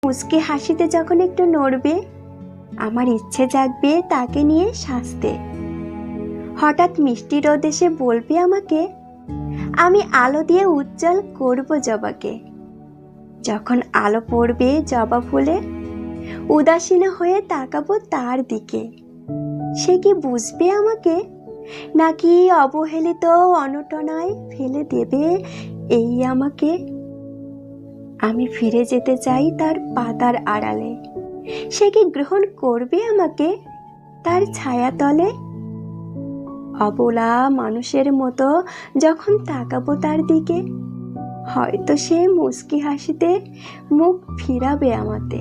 মুচকি হাসিতে যখন একটু নড়বে, আমার ইচ্ছে জাগবে তাকে নিয়ে সাজতে। হঠাৎ মিষ্টি রোদ এসে বলবে আমাকে, আমি আলো দিয়ে উজ্জ্বল করব জবাকে। যখন আলো পড়বে জবা ফুলে, উদাসীন হয়ে তাকাবো তার দিকে। সে কি বুঝবে আমাকে, নাকি অবহেলিত অনটনায় ফেলে দেবে এই আমাকে? আমি ফিরে যেতে চাই তার পাতার আড়ালে। সে কি গ্রহণ করবে আমাকে তার ছায়া তলে? অবলা মানুষের মতো যখন তাকাবো তার দিকে, হয়তো সে মুচকি হাসিতে মুখ ফিরাবে আমাতে।